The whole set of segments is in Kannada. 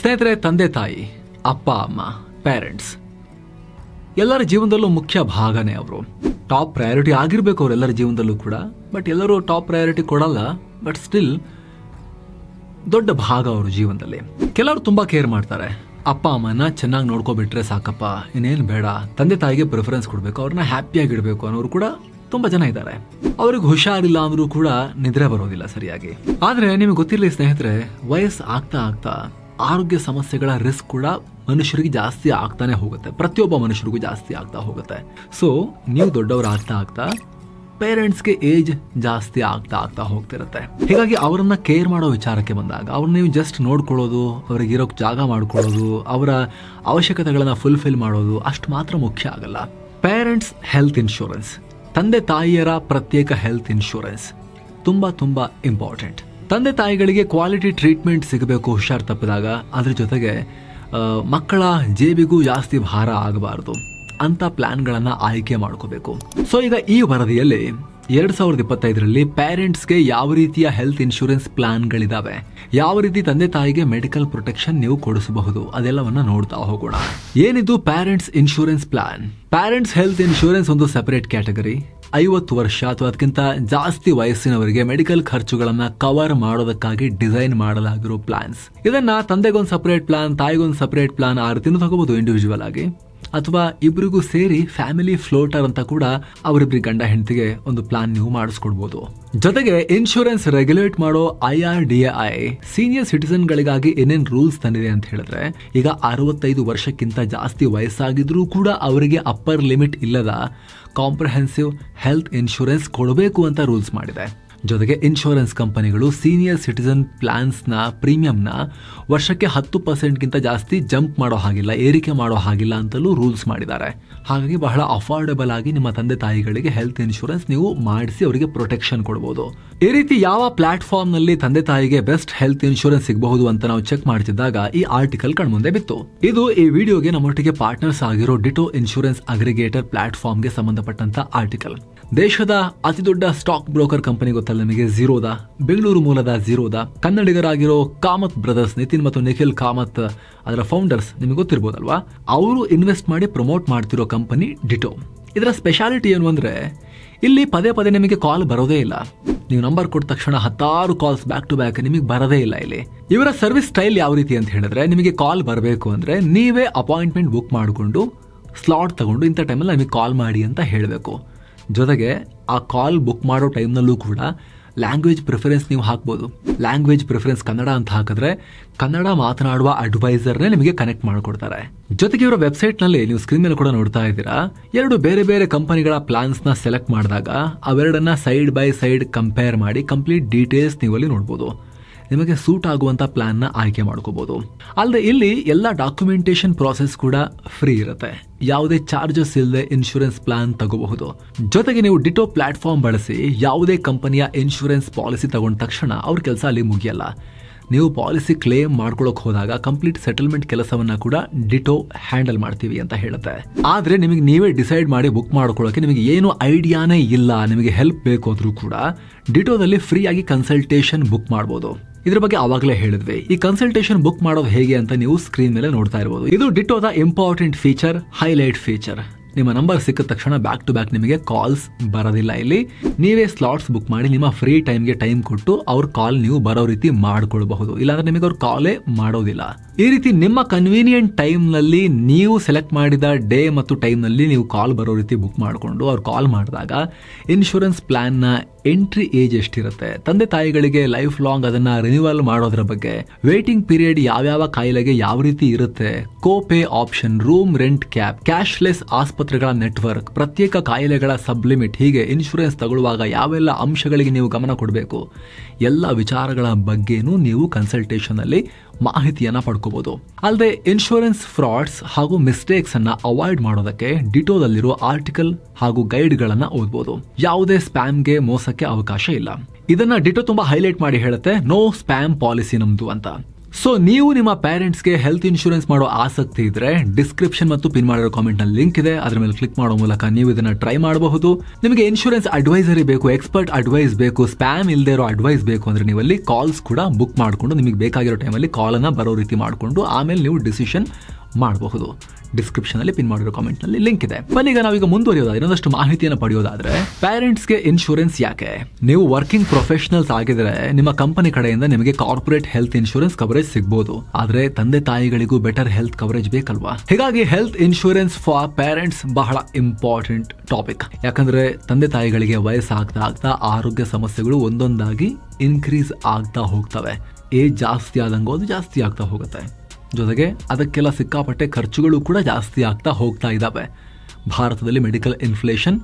ಸ್ನೇಹಿತರೆ, ತಂದೆ ತಾಯಿ, ಅಪ್ಪ ಅಮ್ಮ, ಪೇರೆಂಟ್ಸ್ ಎಲ್ಲರ ಜೀವನದಲ್ಲೂ ಮುಖ್ಯ ಭಾಗನೇ. ಅವರು ಟಾಪ್ ಪ್ರಯಾರಿಟಿ ಆಗಿರ್ಬೇಕು ಅವರೆಲ್ಲರ ಜೀವನದಲ್ಲೂ ಕೂಡ. ಬಟ್ ಎಲ್ಲರೂ ಟಾಪ್ ಪ್ರಯಾರಿಟಿ ಕೊಡಲ್ಲ. ಬಟ್ ಸ್ಟಿಲ್ ದೊಡ್ಡ ಭಾಗ ಅವರು ಜೀವನದಲ್ಲಿ. ಕೆಲವರು ತುಂಬಾ ಕೇರ್ ಮಾಡ್ತಾರೆ. ಅಪ್ಪ ಅಮ್ಮನ ಚೆನ್ನಾಗಿ ನೋಡ್ಕೊಬಿಟ್ರೆ ಸಾಕಪ್ಪ, ಇನ್ನೇನು ಬೇಡ. ತಂದೆ ತಾಯಿಗೆ ಪ್ರಿಫರೆನ್ಸ್ ಕೊಡಬೇಕು, ಅವ್ರನ್ನ ಹ್ಯಾಪಿಯಾಗಿಡ್ಬೇಕು ಅನ್ನೋರು ಕೂಡ ತುಂಬಾ ಜನ ಇದ್ದಾರೆ. ಅವ್ರಿಗೆ ಹುಷಾರಿಲ್ಲ ಅಂದ್ರೂ ಕೂಡ ನಿದ್ರೆ ಬರೋದಿಲ್ಲ ಸರಿಯಾಗಿ. ಆದ್ರೆ ನಿಮಗೆ ಗೊತ್ತಿರಲಿ ಸ್ನೇಹಿತರೆ, ವಯಸ್ಸು ಆಗ್ತಾ ಆಗ್ತಾ ಆರೋಗ್ಯ ಸಮಸ್ಯೆಗಳ ರಿಸ್ಕ್ ಕೂಡ ಮನುಷ್ಯರಿಗೆ ಜಾಸ್ತಿ ಆಗ್ತಾನೆ ಹೋಗುತ್ತೆ. ಪ್ರತಿಯೊಬ್ಬ ಮನುಷ್ಯರಿಗೂ ಜಾಸ್ತಿ ಆಗ್ತಾ ಹೋಗುತ್ತೆ. ಸೊ ನೀವು ದೊಡ್ಡವರು ಆಗ್ತಾ ಆಗ್ತಾ ಪೇರೆಂಟ್ಸ್ಗೆ ಏಜ್ ಜಾಸ್ತಿ ಆಗ್ತಾ ಆಗ್ತಾ ಹೋಗ್ತಿರುತ್ತೆ. ಹೀಗಾಗಿ ಅವರನ್ನ ಕೇರ್ ಮಾಡೋ ವಿಚಾರಕ್ಕೆ ಬಂದಾಗ ಅವ್ರನ್ನ ನೀವು ಜಸ್ಟ್ ನೋಡ್ಕೊಳ್ಳೋದು, ಅವ್ರಿಗೆ ಇರೋಕ್ ಜಾಗ ಮಾಡ್ಕೊಳ್ಳೋದು, ಅವರ ಅವಶ್ಯಕತೆಗಳನ್ನ ಫುಲ್ಫಿಲ್ ಮಾಡೋದು ಅಷ್ಟು ಮಾತ್ರ ಮುಖ್ಯ ಆಗಲ್ಲ. ಪೇರೆಂಟ್ಸ್ ಹೆಲ್ತ್ ಇನ್ಶೂರೆನ್ಸ್, ತಂದೆ ತಾಯಿಯರ ಪ್ರತ್ಯೇಕ ಹೆಲ್ತ್ ಇನ್ಶೂರೆನ್ಸ್ ತುಂಬಾ ತುಂಬಾ ಇಂಪಾರ್ಟೆಂಟ್. ತಂದೆ ತಾಯಿಗಳಿಗೆ ಕ್ವಾಲಿಟಿ ಟ್ರೀಟ್ಮೆಂಟ್ ಸಿಗಬೇಕು ಹುಷಾರ್ ತಪ್ಪಿದಾಗ. ಅದ್ರ ಜೊತೆಗೆ ಮಕ್ಕಳ ಜೇಬಿಗೂ ಜಾಸ್ತಿ ಭಾರ ಆಗಬಾರದು ಅಂತ ಪ್ಲಾನ್ಗಳನ್ನ ಆಯ್ಕೆ ಮಾಡ್ಕೋಬೇಕು. ಸೊ ಈಗ ಈ ವರದಿಯಲ್ಲಿ 2025ರಲ್ಲಿ ಪೇರೆಂಟ್ಸ್ಗೆ ಯಾವ ರೀತಿಯ ಹೆಲ್ತ್ ಇನ್ಶೂರೆನ್ಸ್ ಪ್ಲಾನ್ಗಳಿದಾವೆ, ಯಾವ ರೀತಿ ತಂದೆ ತಾಯಿಗೆ ಮೆಡಿಕಲ್ ಪ್ರೊಟೆಕ್ಷನ್ ನೀವು ಕೊಡಿಸಬಹುದು, ಅದೆಲ್ಲವನ್ನ ನೋಡ್ತಾ ಹೋಗೋಣ. ಏನಿದು parents insurance plan? Parents health insurance ಒಂದು ಸೆಪರೇಟ್ ಕ್ಯಾಟಗರಿ. 50 ವರ್ಷ ಅಥವಾ ಅದಕ್ಕಿಂತ ಜಾಸ್ತಿ ವಯಸ್ಸಿನವರಿಗೆ ಮೆಡಿಕಲ್ ಖರ್ಚುಗಳನ್ನ ಕವರ್ ಮಾಡೋದಕ್ಕಾಗಿ ಡಿಸೈನ್ ಮಾಡಲಾಗಿರೋ ಪ್ಲಾನ್ಸ್. ಇದನ್ನ ತಂದೆಗೊಂದು ಸಪರೇಟ್ ಪ್ಲಾನ್, ತಾಯಿಗೊಂದು ಸಪರೇಟ್ ಪ್ಲಾನ್ ಆ ರೀತಿನೂ ತಗೋಬಹುದು ಇಂಡಿವಿಜುವಲ್ ಆಗಿ, ಅಥವಾ ಇಬ್ಬರಿಗೂ ಸೇರಿ ಫ್ಯಾಮಿಲಿ ಫ್ಲೋಟರ್ ಅಂತ ಕೂಡ ಅವರಿಬ್ಬರಿಗೆ ಗಂಡ ಹೆಂಡತಿಗೆ ಒಂದು ಪ್ಲಾನ್ ನೀವು ಮಾಡಿಸ್ಕೊಡ್ಬೋದು. ಜೊತೆಗೆ ಇನ್ಶೂರೆನ್ಸ್ ರೆಗ್ಯುಲೇಟ್ ಮಾಡೋ IRDAI ಸೀನಿಯರ್ ಸಿಟಿಸನ್ ಗಳಿಗಾಗಿ ಏನೇನ್ ರೂಲ್ಸ್ ತಂದಿದೆ ಅಂತ ಹೇಳಿದ್ರೆ, ಈಗ 65 ವರ್ಷಕ್ಕಿಂತ ಜಾಸ್ತಿ ವಯಸ್ಸಾಗಿದ್ರೂ ಕೂಡ ಅವರಿಗೆ ಅಪ್ಪರ್ ಲಿಮಿಟ್ ಇಲ್ಲದ ಕಾಂಪ್ರಹೆನ್ಸಿವ್ ಹೆಲ್ತ್ ಇನ್ಶೂರೆನ್ಸ್ ಕೊಡಬೇಕು ಅಂತ ರೂಲ್ಸ್ ಮಾಡಿದೆ. ಜೊತೆಗೆ ಇನ್ಶೂರೆನ್ಸ್ ಕಂಪನಿಗಳು ಸೀನಿಯರ್ ಸಿಟಿಸನ್ ಪ್ಲಾನ್ಸ್ನ ಪ್ರೀಮಿಯಂನ ವರ್ಷಕ್ಕೆ 10% ಜಾಸ್ತಿ ಜಂಪ್ ಮಾಡೋ ಹಾಗಿಲ್ಲ, ಏರಿಕೆ ಮಾಡೋ ಹಾಗಿಲ್ಲ ಅಂತಲೂ ರೂಲ್ಸ್ ಮಾಡಿದ್ದಾರೆ. ಹಾಗಾಗಿ ಬಹಳ ಅಫೋರ್ಡೆಬಲ್ ಆಗಿ ನಿಮ್ಮ ತಂದೆ ತಾಯಿಗಳಿಗೆ ಹೆಲ್ತ್ ಇನ್ಶೂರೆನ್ಸ್ ನೀವು ಮಾಡಿಸಿ ಅವರಿಗೆ ಪ್ರೊಟೆಕ್ಷನ್ ಕೊಡಬಹುದು. ಈ ರೀತಿ ಯಾವ ಪ್ಲಾಟ್ಫಾರ್ಮ್ ನಲ್ಲಿ ತಂದೆ ತಾಯಿಗೆ ಬೆಸ್ಟ್ ಹೆಲ್ತ್ ಇನ್ಶೂರೆನ್ಸ್ ಸಿಗಬಹುದು ಅಂತ ನಾವು ಚೆಕ್ ಮಾಡ್ತಿದ್ದಾಗ ಈ ಆರ್ಟಿಕಲ್ ಕಣ್ಮುಂದೆ ಬಿತ್ತು. ಇದು ಈ ವಿಡಿಯೋಗೆ ನಮ್ಮೊಟ್ಟಿಗೆ ಪಾರ್ಟ್ನರ್ಸ್ ಆಗಿರೋ ಡಿಟೋ ಇನ್ಶೂರೆನ್ಸ್ ಅಗ್ರಿಗೇಟರ್ ಪ್ಲಾಟ್ಫಾರ್ಮ್ಗೆ ಸಂಬಂಧಪಟ್ಟಂತ ಆರ್ಟಿಕಲ್. ದೇಶದ ಅತಿ ದೊಡ್ಡ ಸ್ಟಾಕ್ ಬ್ರೋಕರ್ ಕಂಪನಿ ಗೊತ್ತಲ್ಲ ನಿಮಗೆ, ಝೀರೋದಾ, ಬೆಂಗಳೂರು ಮೂಲದ ಝೀರೋದಾ. ಕನ್ನಡಿಗರಾಗಿರೋ ಕಾಮತ್ ಬ್ರದರ್ಸ್, ನಿತಿನ್ ಮತ್ತು ನಿಖಿಲ್ ಕಾಮತ್ ಅದರ ಫೌಂಡರ್ಸ್ ನಿಮಗೆ ಗೊತ್ತಿರಬಹುದಲ್ವಾ. ಅವರು ಇನ್ವೆಸ್ಟ್ ಮಾಡಿ ಪ್ರಮೋಟ್ ಮಾಡ್ತಿರೋ ಕಂಪನಿ ಡಿಟೋ. ಇದರ ಸ್ಪೆಷಾಲಿಟಿ ಏನು ಅಂದ್ರೆ, ಇಲ್ಲಿ ಪದೇ ಪದೇ ನಿಮಗೆ ಕಾಲ್ ಬರೋದೇ ಇಲ್ಲ. ನೀವು ನಂಬರ್ ಕೊಟ್ಟ ತಕ್ಷಣ 10 ಕಾಲ್ಸ್ ಬ್ಯಾಕ್ ಟು ಬ್ಯಾಕ್ ನಿಮಗೆ ಬರೋದೇ ಇಲ್ಲ. ಇಲ್ಲಿ ಇವರ ಸರ್ವಿಸ್ ಸ್ಟೈಲ್ ಯಾವ ರೀತಿ ಅಂತ ಹೇಳಿದ್ರೆ, ನಿಮಗೆ ಕಾಲ್ ಬರಬೇಕು ಅಂದ್ರೆ ನೀವೇ ಅಪಾಯಿಂಟ್ಮೆಂಟ್ ಬುಕ್ ಮಾಡಿಕೊಂಡು ಸ್ಲಾಟ್ ತಗೊಂಡು ಇಂಥ ಟೈಮಲ್ಲಿ ನಮಗೆ ಕಾಲ್ ಮಾಡಿ ಅಂತ ಹೇಳಬೇಕು. ಜೊತೆಗೆ ಆ ಕಾಲ್ ಬುಕ್ ಮಾಡೋ ಟೈಮ್ನಲ್ಲೂ ಕೂಡ ಲ್ಯಾಂಗ್ವೇಜ್ ಪ್ರಿಫರೆನ್ಸ್ ನೀವು ಹಾಕ್ಬೋದು. ಲ್ಯಾಂಗ್ವೇಜ್ ಪ್ರಿಫರೆನ್ಸ್ ಕನ್ನಡ ಅಂತ ಹಾಕಿದ್ರೆ ಕನ್ನಡ ಮಾತನಾಡುವ ಅಡ್ವೈಸರ್ನೇ ನಿಮಗೆ ಕನೆಕ್ಟ್ ಮಾಡಿಕೊಡ್ತಾರೆ. ಜೊತೆಗೆ ಇವರ ವೆಬ್ಸೈಟ್ ನಲ್ಲಿ ನೀವು ಸ್ಕ್ರೀನ್ ಮೇಲೆ ಕೂಡ ನೋಡ್ತಾ ಇದ್ದೀರಾ, 2 ಬೇರೆ ಬೇರೆ ಕಂಪನಿಗಳ ಪ್ಲಾನ್ಸ್ ನ ಸೆಲೆಕ್ಟ್ ಮಾಡಿದಾಗ ಅವೆರಡನ್ನ ಸೈಡ್ ಬೈ ಸೈಡ್ ಕಂಪೇರ್ ಮಾಡಿ ಕಂಪ್ಲೀಟ್ ಡೀಟೇಲ್ಸ್ ನೀವು ಅಲ್ಲಿ ನೋಡ್ಬೋದು. ನಿಮಗೆ ಸೂಟ್ ಆಗುವಂತ ಪ್ಲಾನ್ ನ ಆಯ್ಕೆ ಮಾಡ್ಕೋಬಹುದು. ಅಲ್ಲದೆ ಇಲ್ಲಿ ಎಲ್ಲ ಡಾಕ್ಯುಮೆಂಟೇಶನ್ ಪ್ರಾಸೆಸ್ ಕೂಡ ಫ್ರೀ ಇರುತ್ತೆ. ಯಾವುದೇ ಚಾರ್ಜಸ್ ಇಲ್ಲದೆ ಇನ್ಶೂರೆನ್ಸ್ ಪ್ಲಾನ್ ತಗೋಬಹುದು. ಜೊತೆಗೆ ನೀವು ಡಿಟೋ ಪ್ಲಾಟ್ಫಾರ್ಮ್ ಬಳಸಿ ಯಾವುದೇ ಕಂಪನಿಯ ಇನ್ಶೂರೆನ್ಸ್ ಪಾಲಿಸಿ ತಗೊಂಡ ತಕ್ಷಣ ಅವ್ರ ಕೆಲಸ ಅಲ್ಲಿ ಮುಗಿಯಲ್ಲ. ನೀವು ಪಾಲಿಸಿ ಕ್ಲೇಮ್ ಮಾಡ್ಕೊಳಕ್ ಹೋದಾಗ ಕಂಪ್ಲೀಟ್ ಸೆಟಲ್ಮೆಂಟ್ ಕೆಲಸವನ್ನ ಕೂಡ ಡಿಟೋ ಹ್ಯಾಂಡಲ್ ಮಾಡ್ತೀವಿ ಅಂತ ಹೇಳುತ್ತೆ. ಆದ್ರೆ ನಿಮಗೆ ನೀವೇ ಡಿಸೈಡ್ ಮಾಡಿ ಬುಕ್ ಮಾಡ್ಕೊಳ್ಳೋಕೆ ನಿಮಗೆ ಏನು ಐಡಿಯಾನೇ ಇಲ್ಲ, ನಿಮಗೆ ಹೆಲ್ಪ್ ಬೇಕು ಅಂದ್ರೂ ಕೂಡ ಡಿಟೋದಲ್ಲಿ ಫ್ರೀ ಆಗಿ ಕನ್ಸಲ್ಟೇಷನ್ ಬುಕ್ ಮಾಡಬಹುದು. ಇದ್ರ ಬಗ್ಗೆ ಆವಾಗಲೇ ಹೇಳಿದ್ವಿ. ಈ ಕನ್ಸಲ್ಟೇಷನ್ ಬುಕ್ ಮಾಡೋದು ಹೇಗೆ ಅಂತ ನೀವು ಸ್ಕ್ರೀನ್ ಮೇಲೆ ನೋಡ್ತಾ ಇರಬಹುದು. ಇದು ಡಿಟೋದ ಇಂಪಾರ್ಟೆಂಟ್ ಫೀಚರ್, ಹೈಲೈಟ್ ಫೀಚರ್. ನಿಮ್ಮ ನಂಬರ್ ಸಿಕ್ಕಿದ ತಕ್ಷಣ ಬ್ಯಾಕ್ ಟು ಬ್ಯಾಕ್ ನಿಮಗೆ ಕಾಲ್ಸ್ ಬರೋದಿಲ್ಲ. ಇಲ್ಲಿ ನೀವೇ ಸ್ಲಾಟ್ಸ್ ಬುಕ್ ಮಾಡಿ ನಿಮ್ಮ ಫ್ರೀ ಟೈಮ್ಗೆ ಟೈಮ್ ಕೊಟ್ಟು ಅವ್ರ ಕಾಲ್ ನೀವು ಬರೋ ರೀತಿ ಮಾಡ್ಕೊಳ್ಬಹುದು. ಇಲ್ಲಾಂದ್ರೆ ನಿಮಗೆ ಅವ್ರ ಕಾಲೇ ಮಾಡೋದಿಲ್ಲ. ಈ ರೀತಿ ನಿಮ್ಮ ಕನ್ವೀನಿಯಂಟ್ ಟೈಮ್ ನಲ್ಲಿ ನೀವು ಸೆಲೆಕ್ಟ್ ಮಾಡಿದ ಡೇ ಮತ್ತು ಟೈಮ್ ನಲ್ಲಿ ನೀವು ಕಾಲ್ ಬರೋ ರೀತಿ ಬುಕ್ ಮಾಡಿಕೊಂಡು ಅವ್ರು ಕಾಲ್ ಮಾಡಿದಾಗ ಇನ್ಶೂರೆನ್ಸ್ ಪ್ಲಾನ್ ನ ಎಂಟ್ರಿ ಏಜ್ ಎಷ್ಟಿರುತ್ತೆ, ತಂದೆ ತಾಯಿಗಳಿಗೆ ಲೈಫ್ ಲಾಂಗ್ ಅದನ್ನ ರಿನ್ಯೂವಲ್ ಮಾಡೋದ್ರ ಬಗ್ಗೆ, ವೇಟಿಂಗ್ ಪೀರಿಯಡ್ ಯಾವ್ಯಾವ ಕಾಯಿಲೆಗೆ ಯಾವ ರೀತಿ ಇರುತ್ತೆ, copay option, room rent cap, cashless ಆಸ್ಪತ್ರೆಗಳ ನೆಟ್ವರ್ಕ್, ಪ್ರತ್ಯೇಕ ಕಾಯಿಲೆಗಳ ಸಬ್ ಲಿಮಿಟ್, ಹೀಗೆ ಇನ್ಶೂರೆನ್ಸ್ ತಗೊಳ್ಳುವಾಗ ಯಾವೆಲ್ಲ ಅಂಶಗಳಿಗೆ ನೀವು ಗಮನ ಕೊಡಬೇಕು, ಎಲ್ಲ ವಿಚಾರಗಳ ಬಗ್ಗೆನೂ ನೀವು ಕನ್ಸಲ್ಟೇಷನ್ ಅಲ್ಲಿ ಮಾಹಿತಿಯನ್ನ ಪಡ್ಕೋಬಹುದು. ಅಲ್ಲದೆ ಇನ್ಶೂರೆನ್ಸ್ ಫ್ರಾಡ್ಸ್ ಹಾಗೂ ಮಿಸ್ಟೇಕ್ಸ್ ಅನ್ನ ಅವಾಯ್ಡ್ ಮಾಡೋದಕ್ಕೆ ಡಿಟೋದಲ್ಲಿರೋ ಆರ್ಟಿಕಲ್ ಹಾಗೂ ಗೈಡ್ ಗಳನ್ನ ಓದಬಹುದು. ಯಾವುದೇ ಸ್ಪ್ಯಾಮ್ಗೆ ಮೋಸಕ್ಕೆ ಅವಕಾಶ ಇಲ್ಲ. ಇದನ್ನ ಡಿಟೋ ತುಂಬಾ ಹೈಲೈಟ್ ಮಾಡಿ ಹೇಳುತ್ತೆ, ನೋ ಸ್ಪ್ಯಾಮ್ ಪಾಲಿಸಿ ನಮ್ದು ಅಂತ. ಸೊ ನೀವು ನಿಮ್ಮ ಪೇರೆಂಟ್ಸ್ಗೆ ಹೆಲ್ತ್ ಇನ್ಶೂರೆನ್ಸ್ ಮಾಡೋ ಆಸಕ್ತಿ ಇದ್ರೆ ಡಿಸ್ಕ್ರಿಪ್ಷನ್ ಮತ್ತು ಪಿನ್ ಮಾಡಿರೋ ಕಾಮೆಂಟ್ ನಲ್ಲಿ ಲಿಂಕ್ ಇದೆ, ಅದರ ಮೇಲೆ ಕ್ಲಿಕ್ ಮಾಡೋ ಮೂಲಕ ನೀವು ಇದನ್ನ ಟ್ರೈ ಮಾಡಬಹುದು. ನಿಮಗೆ ಇನ್ಶೂರೆನ್ಸ್ ಅಡ್ವೈಸರಿ ಬೇಕು, ಎಕ್ಸ್ಪರ್ಟ್ ಅಡ್ವೈಸ್ ಬೇಕು, ಸ್ಪ್ಯಾಮ್ ಇಲ್ಲದೆ ಇರೋ ಅಡ್ವೈಸ್ ಬೇಕು ಅಂದ್ರೆ ನೀವು ಅಲ್ಲಿ ಕಾಲ್ಸ್ ಕೂಡ ಬುಕ್ ಮಾಡಿಕೊಂಡು ನಿಮಗೆ ಬೇಕಾಗಿರೋ ಟೈಮಲ್ಲಿ ಕಾಲನ್ನು ಬರೋ ರೀತಿ ಮಾಡಿಕೊಂಡು ಆಮೇಲೆ ನೀವು ಡಿಸಿಷನ್ ಮಾಡಬಹುದು. ಡಿಸ್ಕ್ರಿಪ್ಷನ್ ಅಲ್ಲಿ ಪಿನ್ ಮಾಡಿರೋ ಕಾಮೆಂಟ್ ನಲ್ಲಿ ಲಿಂಕ್ ಇದೆ. ಬನ್ನೀಗ ನಾವೀಗ ಮುಂದುವರಿಯೋದಾದ್ರೆ ಇನ್ನೊಂದಷ್ಟು ಮಾಹಿತಿಯನ್ನು ಪಡೆಯೋದಾದ್ರೆ ಪೇರೆಂಟ್ಸ್ಗೆ ಇನ್ಶೂರೆನ್ಸ್ ಯಾಕೆ? ನೀವು ವರ್ಕಿಂಗ್ ಪ್ರೊಫೆಷನಲ್ಸ್ ಆಗಿದ್ರೆ ನಿಮ್ಮ ಕಂಪನಿ ಕಡೆಯಿಂದ ನಿಮಗೆ ಕಾರ್ಪೊರೇಟ್ ಹೆಲ್ತ್ ಇನ್ಶೂರೆನ್ಸ್ ಕವರೇಜ್ ಸಿಗಬಹುದು. ಆದ್ರೆ ತಂದೆ ತಾಯಿಗಳಿಗೂ ಬೆಟರ್ ಹೆಲ್ತ್ ಕವರೇಜ್ ಬೇಕಲ್ವಾ? ಹೀಗಾಗಿ ಹೆಲ್ತ್ ಇನ್ಶೂರೆನ್ಸ್ ಫಾರ್ ಪೇರೆಂಟ್ಸ್ ಬಹಳ ಇಂಪಾರ್ಟೆಂಟ್ ಟಾಪಿಕ್. ಯಾಕಂದ್ರೆ ತಂದೆ ತಾಯಿಗಳಿಗೆ ವಯಸ್ಸಾಗ್ತಾ ಆಗ್ತಾ ಆರೋಗ್ಯ ಸಮಸ್ಯೆಗಳು ಒಂದೊಂದಾಗಿ ಇನ್ಕ್ರೀಸ್ ಆಗ್ತಾ ಹೋಗ್ತವೆ. ಏಜ್ ಜಾಸ್ತಿ ಆದಂಗೂ ಅದು ಜಾಸ್ತಿ ಆಗ್ತಾ ಹೋಗುತ್ತೆ. ಜೊತೆಗೆ ಅದಕ್ಕೆಲ್ಲ ಸಿಕ್ಕಾಪಟ್ಟೆ ಖರ್ಚುಗಳು ಕೂಡ ಜಾಸ್ತಿ ಆಗ್ತಾ ಹೋಗ್ತಾ ಇದ್ದಾವೆ. ಭಾರತದಲ್ಲಿ ಮೆಡಿಕಲ್ ಇನ್ಫ್ಲೇಷನ್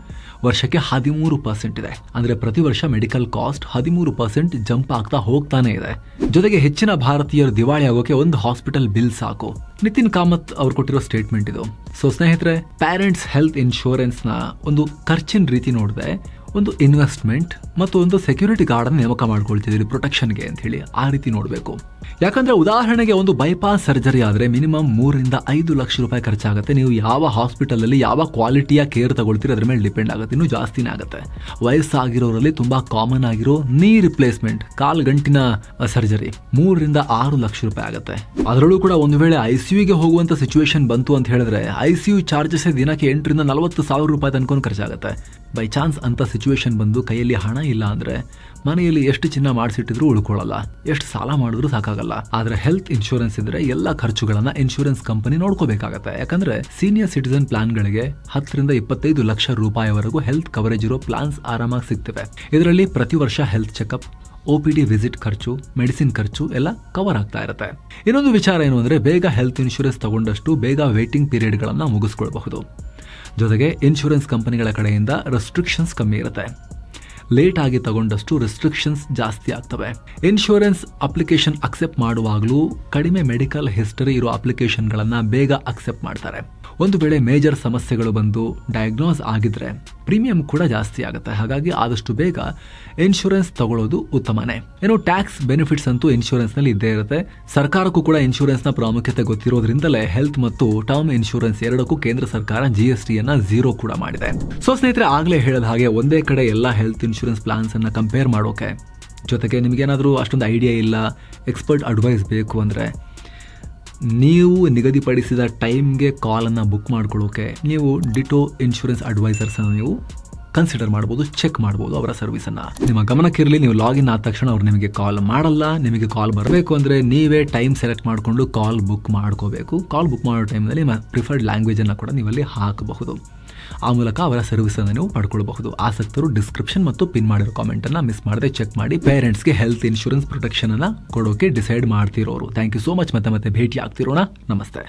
ವರ್ಷಕ್ಕೆ 13% ಇದೆ. ಅಂದರೆ ಪ್ರತಿ ವರ್ಷ ಮೆಡಿಕಲ್ ಕಾಸ್ಟ್ 13% ಜಂಪ್ ಆಗ್ತಾ ಹೋಗ್ತಾನೆ ಇದೆ. ಜೊತೆಗೆ ಹೆಚ್ಚಿನ ಭಾರತೀಯರು ದಿವಾಳಿ ಆಗೋಕೆ ಒಂದು ಹಾಸ್ಪಿಟಲ್ ಬಿಲ್ ಸಾಕು. ನಿತಿನ್ ಕಾಮತ್ ಅವ್ರು ಕೊಟ್ಟಿರೋ ಸ್ಟೇಟ್ಮೆಂಟ್ ಇದು. ಸೊ ಸ್ನೇಹಿತರೆ, ಪೇರೆಂಟ್ಸ್ ಹೆಲ್ತ್ ಇನ್ಶೂರೆನ್ಸ್ ನ ಒಂದು ಖರ್ಚಿನ ರೀತಿ ನೋಡಿದೆ ಒಂದು ಇನ್ವೆಸ್ಟ್ಮೆಂಟ್ ಮತ್ತು ಒಂದು ಸೆಕ್ಯೂರಿಟಿ ಗಾರ್ಡ್ ಅನ್ನು ನೇಮಕ ಮಾಡ್ಕೊಳ್ತಿದ್ದೀರಿ ಪ್ರೊಟೆಕ್ಷನ್ಗೆ ಅಂತ ಹೇಳಿ. ಆ ರೀತಿ ನೋಡಬೇಕು. ಯಾಕಂದ್ರೆ ಉದಾಹರಣೆಗೆ ಒಂದು ಬೈಪಾಸ್ ಸರ್ಜರಿ ಆದ್ರೆ ಮಿನಿಮಮ್ 3-5 ಲಕ್ಷ ರೂಪಾಯಿ ಖರ್ಚಾಗುತ್ತೆ. ನೀವು ಯಾವ ಹಾಸ್ಪಿಟಲ್ ಅಲ್ಲಿ ಯಾವ ಕ್ವಾಲಿಟಿಯ ಕೇರ್ ತಗೊಳ್ತೀರಿ ಅದ್ರ ಮೇಲೆ ಡಿಪೆಂಡ್ ಆಗುತ್ತೆ. ಇನ್ನೂ ಜಾಸ್ತಿನೇ ಆಗುತ್ತೆ. ವಯಸ್ಸಾಗಿರೋರಲ್ಲಿ ತುಂಬಾ ಕಾಮನ್ ಆಗಿರೋ ನೀ ರಿಪ್ಲೇಸ್ಮೆಂಟ್, ಕಾಲ್ ಗಂಟಿನ ಸರ್ಜರಿ 3-6 ಲಕ್ಷ ರೂಪಾಯಿ ಆಗುತ್ತೆ. ಅದರಲ್ಲೂ ಕೂಡ ಒಂದು ವೇಳೆ ICUಗೆ ಹೋಗುವಂತ ಸಿಚುವೇಶನ್ ಬಂತು ಅಂತ ಹೇಳಿದ್ರೆ ICU ಚಾರ್ಜಸ್ ದಿನಕ್ಕೆ 8,000-40 ಸಾವಿರ ರೂಪಾಯಿ ತನಕ ಖರ್ಚಾಗುತ್ತೆ. ಬೈ ಚಾನ್ಸ್ ಅಂತ ಸಿಚುವೇಶನ್ ಬಂದು ಕೈಯಲ್ಲಿ ಹಣ ಇಲ್ಲ ಅಂದ್ರೆ ಮನೆಯಲ್ಲಿ ಎಷ್ಟು ಚಿನ್ನ ಮಾಡಿಸಿಟ್ಟಿದ್ರು ಉಳ್ಕೊಳ್ಳಲ್ಲ, ಎಷ್ಟು ಸಾಲ ಮಾಡಿದ್ರು ಸಾಕಾಗಲ್ಲ. ಆದ್ರೆ ಹೆಲ್ತ್ ಇನ್ಶೂರೆನ್ಸ್ ಇದ್ರೆ ಎಲ್ಲ ಖರ್ಚುಗಳನ್ನ ಇನ್ಶೂರೆನ್ಸ್ ಕಂಪನಿ ನೋಡ್ಕೋಬೇಕಾಗತ್ತೆ. ಯಾಕಂದ್ರೆ ಸೀನಿಯರ್ ಸಿಟಿಸನ್ ಪ್ಲಾನ್ಗಳಿಗೆ 10-25 ಲಕ್ಷ ರೂಪಾಯಿವರೆಗೂ ಹೆಲ್ತ್ ಕವರೇಜ್ ಇರೋ ಪ್ಲಾನ್ಸ್ ಆರಾಮಾಗಿ ಸಿಗ್ತವೆ. ಇದರಲ್ಲಿ ಪ್ರತಿ ವರ್ಷ ಹೆಲ್ತ್ ಚೆಕಪ್, OPD ವಿಸಿಟ್ ಖರ್ಚು, ಮೆಡಿಸಿನ್ ಖರ್ಚು ಎಲ್ಲ ಕವರ್ ಆಗ್ತಾ ಇರುತ್ತೆ. ಇನ್ನೊಂದು ವಿಚಾರ ಏನು ಅಂದ್ರೆ ಬೇಗ ಹೆಲ್ತ್ ಇನ್ಶೂರೆನ್ಸ್ ತಗೊಂಡಷ್ಟು ಬೇಗ ವೇಟಿಂಗ್ ಪೀರಿಯಡ್ ಗಳನ್ನ ಮುಗಿಸ್ಕೊಳ್ಬಹುದು. ಜೊತೆಗೆ ಇನ್ಶೂರೆನ್ಸ್ ಕಂಪನಿಗಳ ಕಡೆಯಿಂದ ರೆಸ್ಟ್ರಿಕ್ಷನ್ಸ್ ಕಮ್ಮಿ ಇರುತ್ತೆ. ಲೇಟ್ ಆಗಿ ತಗೊಂಡಷ್ಟು ರೆಸ್ಟ್ರಿಕ್ಷನ್ಸ್ ಜಾಸ್ತಿ ಆಗ್ತವೆ. ಇನ್ಶೂರೆನ್ಸ್ ಅಪ್ಲಿಕೇಶನ್ ಅಕ್ಸೆಪ್ಟ್ ಮಾಡುವಾಗಲೂ ಕಡಿಮೆ ಮೆಡಿಕಲ್ ಹಿಸ್ಟರಿ ಇರೋ ಅಪ್ಲಿಕೇಶನ್ಗಳನ್ನ ಬೇಗ ಅಕ್ಸೆಪ್ಟ್ ಮಾಡ್ತಾರೆ. ಒಂದು ವೇಳೆ ಮೇಜರ್ ಸಮಸ್ಯೆಗಳು ಬಂದು ಡಯಾಗ್ನೋಸ್ ಆಗಿದ್ರೆ ಪ್ರೀಮಿಯಂ ಕೂಡ ಜಾಸ್ತಿ ಆಗುತ್ತೆ. ಹಾಗಾಗಿ ಆದಷ್ಟು ಬೇಗ ಇನ್ಶೂರೆನ್ಸ್ ತಗೊಳ್ಳೋದು ಉತ್ತಮನೇ. ಏನು ಟ್ಯಾಕ್ಸ್ ಬೆನಿಫಿಟ್ಸ್ ಅಂತೂ ಇನ್ಶೂರೆನ್ಸ್ ನಲ್ಲಿ ಇದ್ದೇ ಇರುತ್ತೆ. ಸರ್ಕಾರಕ್ಕೂ ಕೂಡ ಇನ್ಶೂರೆನ್ಸ್ ನ ಪ್ರಾಮುಖ್ಯತೆ ಗೊತ್ತಿರೋದ್ರಿಂದಲೇ ಹೆಲ್ತ್ ಮತ್ತು ಟರ್ಮ್ ಇನ್ಶೂರೆನ್ಸ್ ಎರಡಕ್ಕೂ ಕೇಂದ್ರ ಸರ್ಕಾರ GST ಅನ್ನ 0 ಕೂಡ ಮಾಡಿದೆ. ಸೊ ಸ್ನೇಹಿತರೆ, ಆಗ್ಲೇ ಹೇಳಿದ ಹಾಗೆ ಒಂದೇ ಕಡೆ ಎಲ್ಲ ಹೆಲ್ತ್ ಇನ್ಶೂರೆನ್ಸ್ ಪ್ಲಾನ್ಸ್ ಅನ್ನ ಕಂಪೇರ್ ಮಾಡೋಕೆ, ಜೊತೆಗೆ ನಿಮಗೇನಾದ್ರೂ ಅಷ್ಟೊಂದು ಐಡಿಯಾ ಇಲ್ಲ, ಎಕ್ಸ್ಪರ್ಟ್ ಅಡ್ವೈಸ್ ಬೇಕು ಅಂದ್ರೆ ನೀವು ನಿಗದಿಪಡಿಸಿದ ಟೈಮ್ಗೆ ಕಾಲನ್ನು ಬುಕ್ ಮಾಡ್ಕೊಳ್ಳೋಕೆ ನೀವು ಡಿಟೋ ಇನ್ಶೂರೆನ್ಸ್ ಅಡ್ವೈಸರ್ಸನ್ನು ನೀವು ಕನ್ಸಿಡರ್ ಮಾಡ್ಬೋದು, ಚೆಕ್ ಮಾಡ್ಬೋದು ಅವರ ಸರ್ವಿಸನ್ನು. ನಿಮ್ಮ ಗಮನಕ್ಕಿರಲಿ, ನೀವು ಲಾಗಿನ್ ಆದ ತಕ್ಷಣ ಅವ್ರು ನಿಮಗೆ ಕಾಲ್ ಮಾಡಲ್ಲ. ನಿಮಗೆ ಕಾಲ್ ಬರಬೇಕು ಅಂದರೆ ನೀವೇ ಟೈಮ್ ಸೆಲೆಕ್ಟ್ ಮಾಡಿಕೊಂಡು ಕಾಲ್ ಬುಕ್ ಮಾಡ್ಕೋಬೇಕು. ಕಾಲ್ ಬುಕ್ ಮಾಡೋ ಟೈಮ್ನಲ್ಲಿ ನಿಮ್ಮ ಪ್ರಿಫರ್ಡ್ ಲ್ಯಾಂಗ್ವೇಜನ್ನು ಕೂಡ ನೀವಲ್ಲಿ ಹಾಕಬಹುದು. ಆ ಮೂಲಕ ಅವರ ಸರ್ವಿಸನ್ನು ನೀವು ಪಡ್ಕೊಳ್ಬಹುದು. ಆಸಕ್ತರು ಡಿಸ್ಕ್ರಿಪ್ಷನ್ ಮತ್ತು ಪಿನ್ ಮಾಡಿರೋ ಕಾಮೆಂಟನ್ನು ಮಿಸ್ ಮಾಡದೆ ಚೆಕ್ ಮಾಡಿ ಪೇರೆಂಟ್ಸ್ಗೆ ಹೆಲ್ತ್ ಇನ್ಶೂರೆನ್ಸ್ ಪ್ರೊಟೆಕ್ಷನ್ ಅನ್ನು ಕೊಡೋಕೆ ಡಿಸೈಡ್ ಮಾಡ್ತಿರೋರು. Thank you so much. ಮತ್ತೆ ಭೇಟಿ ಆಗ್ತಿರೋಣ. ನಮಸ್ತೆ.